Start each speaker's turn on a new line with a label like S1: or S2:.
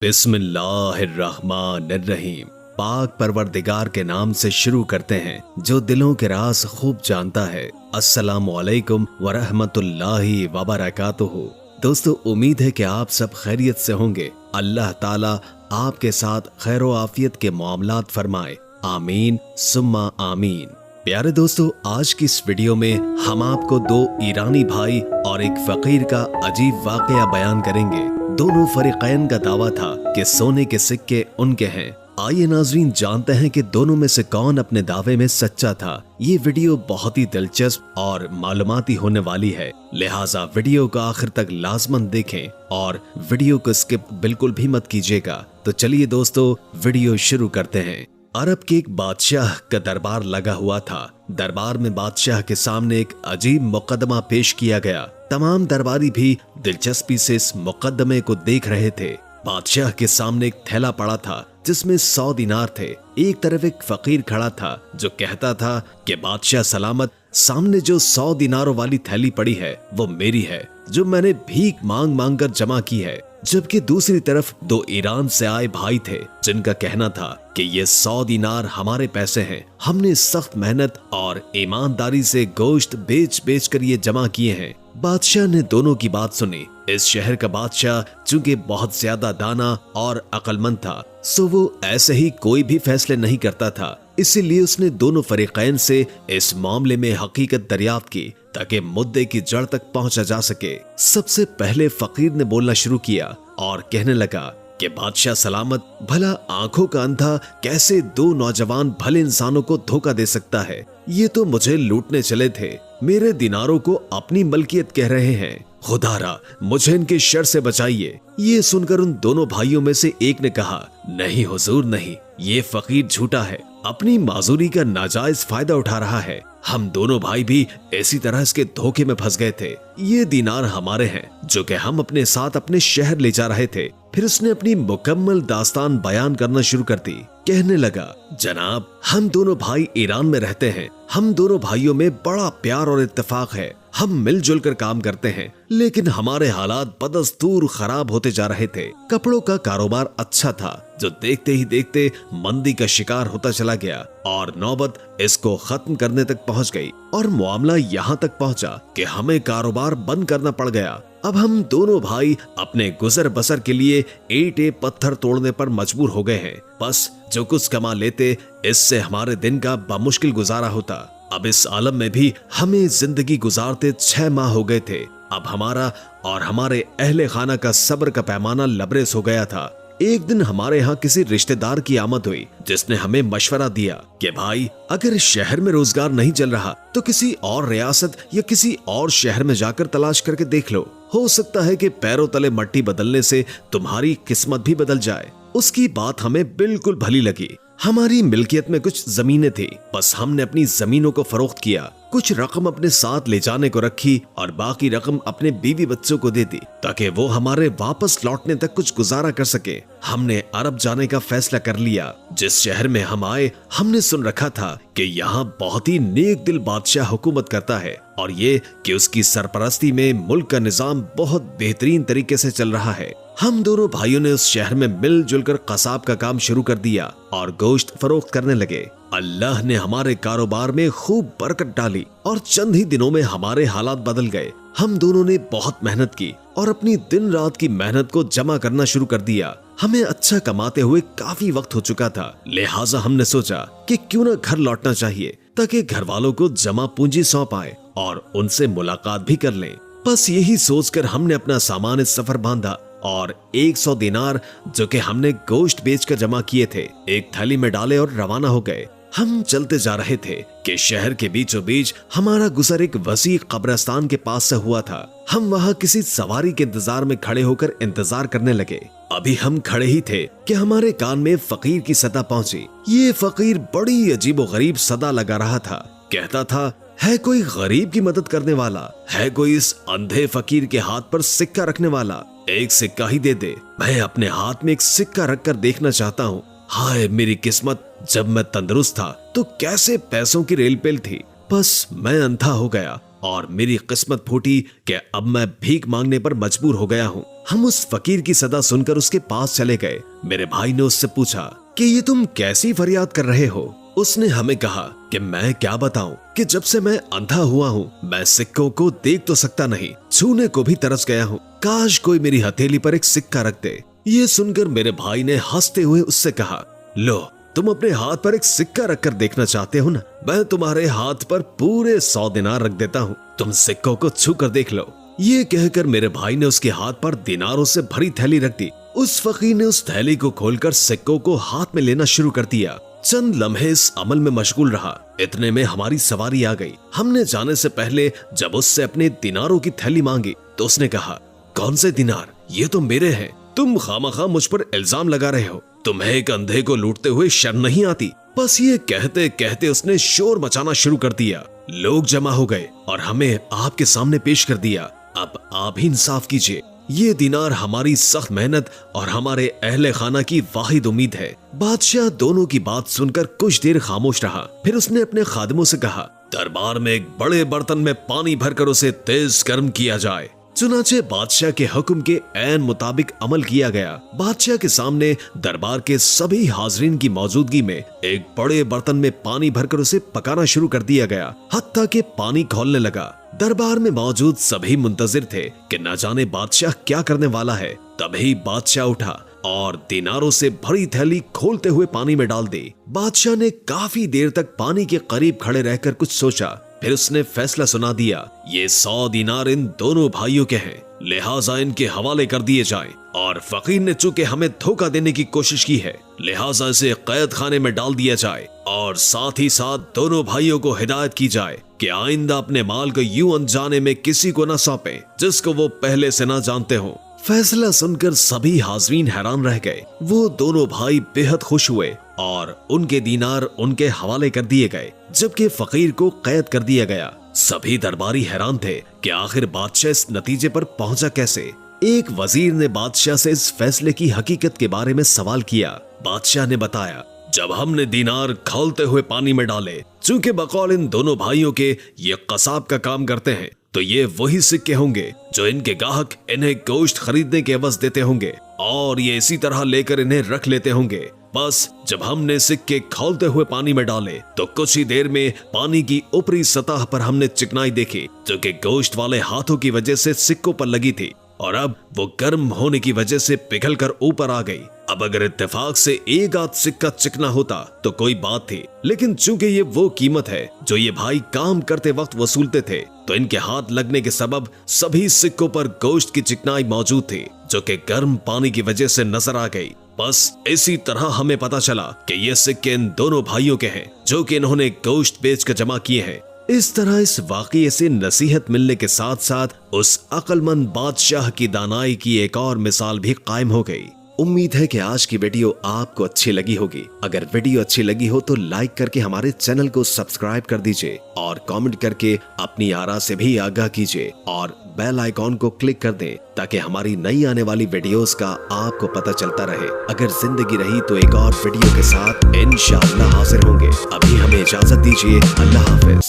S1: बिस्मिल्लाहिर्रहमानिर्रहीम। पाक परवरदिगार के नाम से शुरू करते हैं जो दिलों के राज खूब जानता है। अस्सलामु अलैकुम वरहमतुल्लाहि वबरकातुहू। दोस्तों, उम्मीद है कि आप सब खैरियत से होंगे। अल्लाह ताला आपके साथ खैर व आफियत के मामलात फरमाए। आमीन सुम्मा आमीन। प्यारे दोस्तों, आज की इस वीडियो में हम आपको दो ईरानी भाई और एक फकीर का अजीब वाकया बयान करेंगे। दोनों फरीकैन का दावा था कि सोने के सिक्के उनके हैं। आइए नाजरीन, जानते हैं कि दोनों में से कौन अपने दावे में सच्चा था। ये वीडियो बहुत ही दिलचस्प और मालूमाती होने वाली है, लिहाजा वीडियो को आखिर तक लाजमन देखें और वीडियो को स्किप बिल्कुल भी मत कीजिएगा। तो चलिए दोस्तों, वीडियो शुरू करते हैं। अरब के एक बादशाह का दरबार लगा हुआ था। दरबार में बादशाह के सामने एक अजीब मुकदमा पेश किया गया। तमाम दरबारी भी दिलचस्पी से इस मुकदमे को देख रहे थे। बादशाह के सामने एक थैला पड़ा था जिसमें 100 दिनार थे। एक तरफ एक फकीर खड़ा था जो कहता था कि बादशाह सलामत, सामने जो 100 दिनारों वाली थैली पड़ी है वो मेरी है, जो मैंने भीख मांग मांग कर जमा की है। जबकि दूसरी तरफ दो ईरान से आए भाई थे जिनका कहना था कि ये 100 दिनार हमारे पैसे हैं, हमने सख्त मेहनत और ईमानदारी से गोश्त बेच बेच कर ये जमा किए हैं। बादशाह ने दोनों की बात सुनी। इस शहर का बादशाह चूंकि बहुत ज्यादा दाना और अक्लमंद था, सो वो ऐसे ही कोई भी फैसले नहीं करता था। इसीलिए उसने दोनों फरीकैन से इस मामले में हकीकत दरियाफ्त की ताकि मुद्दे की जड़ तक पहुंचा जा सके। सबसे पहले फकीर ने बोलना शुरू किया और कहने लगा कि बादशाह सलामत, भला आंखों का अंधा कैसे दो नौजवान भले इंसानों को धोखा दे सकता है। ये तो मुझे लूटने चले थे, मेरे दिनारों को अपनी मलकियत कह रहे हैं। खुदारा मुझे इनके शर से बचाइए। ये सुनकर उन दोनों भाइयों में से एक ने कहा, नहीं हुजूर नहीं, ये फकीर झूठा है, अपनी माजूरी का नाजायज फायदा उठा रहा है। हम दोनों भाई भी इसी तरह इसके धोखे में फंस गए थे। ये दिनार हमारे हैं जो कि हम अपने साथ अपने शहर ले जा रहे थे। फिर उसने अपनी मुकम्मल दास्तान बयान करना शुरू कर दी। कहने लगा, जनाब, हम दोनों भाई ईरान में रहते हैं। हम दोनों भाइयों में बड़ा प्यार और इत्तेफाक है। हम मिलजुल कर काम करते हैं, लेकिन हमारे हालात बदस्तूर खराब होते जा रहे थे। कपड़ों का कारोबार अच्छा था जो देखते ही देखते मंदी का शिकार होता चला गया और नौबत इसको खत्म करने तक पहुंच गई और मामला यहाँ तक पहुंचा कि हमें कारोबार बंद करना पड़ गया। अब हम दोनों भाई अपने गुजर बसर के लिए ईंटें पत्थर तोड़ने पर मजबूर हो गए हैं। बस जो कुछ कमा लेते इससे हमारे दिन का बमुश्किल गुजारा होता। अब इस आलम में भी हमें जिंदगी गुजारते 6 माह हो गए थे। अब हमारा और हमारे अहले खाना का सब्र का पैमाना लबरेज हो गया था। एक दिन हमारे यहाँ किसी रिश्तेदार की आमद हुई जिसने हमें मशवरा दिया कि भाई, अगर शहर में रोजगार नहीं चल रहा तो किसी और रियासत या किसी और शहर में जाकर तलाश करके देख लो। हो सकता है कि पैरों तले मट्टी बदलने से तुम्हारी किस्मत भी बदल जाए। उसकी बात हमें बिल्कुल भली लगी। हमारी मिल्कियत में कुछ जमीनें थी, बस हमने अपनी जमीनों को फरोख्त किया। कुछ रकम अपने साथ ले जाने को रखी और बाकी रकम अपने बीवी बच्चों को दे दी ताकि वो हमारे वापस लौटने तक कुछ गुजारा कर सके। हमने अरब जाने का फैसला कर लिया। जिस शहर में हम आए, हमने सुन रखा था कि यहाँ बहुत ही नेक दिल बादशाह हुकूमत करता है और ये कि उसकी सरपरस्ती में मुल्क का निजाम बहुत बेहतरीन तरीके से चल रहा है। हम दोनों भाइयों ने उस शहर में मिलजुल कर कसाब का काम शुरू कर दिया और गोश्त फरोख्त करने लगे। अल्लाह ने हमारे कारोबार में खूब बरकत डाली और चंद ही दिनों में हमारे हालात बदल गए। हम दोनों ने बहुत मेहनत की और अपनी दिन रात की मेहनत को जमा करना शुरू कर दिया। हमें अच्छा कमाते हुए काफी वक्त हो चुका था, लिहाजा हमने सोचा कि क्यों न घर लौटना चाहिए ताकि घर वालों को जमा पूंजी सौंप आए और उनसे मुलाकात भी कर लें। बस यही सोचकर हमने अपना सामान इस सफर बांधा और 100 दिनार जो कि हमने गोश्त बेचकर जमा किए थे एक थैली में डाले और रवाना हो गए। हम चलते जा रहे थे कि शहर के बीचों बीच हमारा गुजर एक वसी कब्रिस्तान के पास से हुआ था। हम वहाँ किसी सवारी के इंतजार में खड़े होकर इंतजार करने लगे। अभी हम खड़े ही थे कि हमारे कान में फकीर की सदा पहुंची। ये फकीर बड़ी अजीबो गरीब सदा लगा रहा था। कहता था, है कोई गरीब की मदद करने वाला, है कोई इस अंधे फकीर के हाथ पर सिक्का रखने वाला, एक सिक्का ही दे दे। मैं अपने हाथ में एक सिक्का रखकर देखना चाहता हूँ। हाय मेरी किस्मत, जब मैं तंदुरुस्त था तो कैसे पैसों की रेलपेल थी। बस मैं अंधा हो गया और मेरी किस्मत फूटी कि अब मैं भीख मांगने पर मजबूर हो गया हूँ। हम उस फकीर की सदा सुनकर उसके पास चले गए। मेरे भाई ने उससे पूछा कि ये तुम कैसी फरियाद कर रहे हो। उसने हमें कहा कि मैं क्या बताऊं कि जब से मैं अंधा हुआ हूँ मैं सिक्कों को देख तो सकता नहीं, छूने को भी तरस गया हूँ। काश कोई मेरी हथेली पर एक सिक्का रख दे। ये सुनकर मेरे भाई ने हंसते हुए उससे कहा, लो तुम अपने हाथ पर एक सिक्का रखकर देखना चाहते हो ना, मैं तुम्हारे हाथ पर पूरे 100 दिनार रख देता हूँ, तुम सिक्कों को छू कर देख लो। ये कहकर मेरे भाई ने उसके हाथ पर दिनारों से भरी थैली रख दी। उस फकीर ने उस थैली को खोलकर सिक्कों को हाथ में लेना शुरू कर दिया। चंद लम्हे इस अमल में मशगूल रहा। इतने में हमारी सवारी आ गई। हमने जाने से पहले जब उससे अपने दिनारों की थैली मांगी तो उसने कहा, कौन से दिनार? ये तो मेरे हैं। तुम खामखा मुझ पर इल्जाम लगा रहे हो। तुम्हें एक अंधे को लूटते हुए शर्म नहीं आती? बस ये कहते कहते उसने शोर मचाना शुरू कर दिया। लोग जमा हो गए और हमें आपके सामने पेश कर दिया। अब आप ही इंसाफ कीजिए। ये दिनार हमारी सख्त मेहनत और हमारे अहले खाना की वाहिद उम्मीद है। बादशाह दोनों की बात सुनकर कुछ देर खामोश रहा। फिर उसने अपने खादिमों से कहा, दरबार में एक बड़े बर्तन में पानी भरकर उसे तेज गर्म किया जाए। चुनाचे बादशाह के हुक्म के ऐन मुताबिक अमल किया गया। बादशाह के सामने दरबार के सभी हाजरीन की मौजूदगी में एक बड़े बर्तन में पानी भरकर उसे पकाना शुरू कर दिया गया, हत्ता कि पानी खौलने लगा। दरबार में मौजूद सभी मुंतजिर थे कि न जाने बादशाह क्या करने वाला है। तभी बादशाह उठा और दिनारों से भरी थैली खोलते हुए पानी में डाल दी। बादशाह ने काफी देर तक पानी के करीब खड़े रहकर कुछ सोचा। फिर उसने फैसला सुना दिया, ये 100 दिनार इन दोनों भाइयों के हैं, लिहाजा इनके हवाले कर दिए जाएं। और फकीर ने चूंकि हमें धोखा देने की कोशिश की है, लिहाजा इसे कैद खाने में डाल दिया जाए। और साथ ही साथ दोनों भाइयों को हिदायत की जाए कि आइंदा अपने माल को यूं अनजाने में किसी को न सौंपे जिसको वो पहले से न जानते हों। फैसला सुनकर सभी हाजरीन हैरान रह गए। वो दोनों भाई बेहद खुश हुए और उनके दीनार उनके हवाले कर दिए गए, जबकि फकीर को कैद कर दिया गया। सभी दरबारी हैरान थे कि आखिर बादशाह इस नतीजे पर पहुंचा कैसे। एक वजीर ने बादशाह से इस फैसले की हकीकत के बारे में सवाल किया। बादशाह ने बताया, जब हमने दीनार खौलते हुए पानी में डाले, चूंकि बकौल इन दोनों भाइयों के ये कसाब का काम करते हैं, तो ये वही सिक्के होंगे जो इनके ग्राहक इन्हें गोश्त खरीदने के एवज देते होंगे और ये इसी तरह लेकर इन्हें रख लेते होंगे। बस जब हमने सिक्के खौलते हुए पानी में डाले तो कुछ ही देर में पानी की ऊपरी सतह पर हमने चिकनाई देखी, जो कि गोश्त वाले हाथों की वजह से सिक्कों पर लगी थी और अब वो गर्म होने की वजह से पिघलकर ऊपर आ गई। अब अगर इत्तेफाक से एक आध सिक्का चिकना होता तो कोई बात थी, लेकिन चूंकि ये वो कीमत है जो ये भाई काम करते वक्त वसूलते थे, तो इनके हाथ लगने के सबब सभी सिक्कों पर गोश्त की चिकनाई मौजूद थी, जो कि गर्म पानी की वजह से नजर आ गई। बस इसी तरह हमें पता चला कि ये सिक्के इन दोनों भाइयों के हैं, जो कि इन्होंने गोश्त बेचकर जमा किए हैं। इस तरह इस वाक़ये से नसीहत मिलने के साथ साथ उस अक्लमंद बादशाह की दानाई की एक और मिसाल भी कायम हो गई। उम्मीद है कि आज की वीडियो आपको अच्छी लगी होगी। अगर वीडियो अच्छी लगी हो तो लाइक करके हमारे चैनल को सब्सक्राइब कर दीजिए और कमेंट करके अपनी आरा से भी आगाह कीजिए और बेल आइकॉन को क्लिक कर दें ताकि हमारी नई आने वाली वीडियोस का आपको पता चलता रहे। अगर जिंदगी रही तो एक और वीडियो के साथ इंशाअल्लाह हाजिर होंगे। अभी हमें इजाजत दीजिए। अल्लाह हाफिज।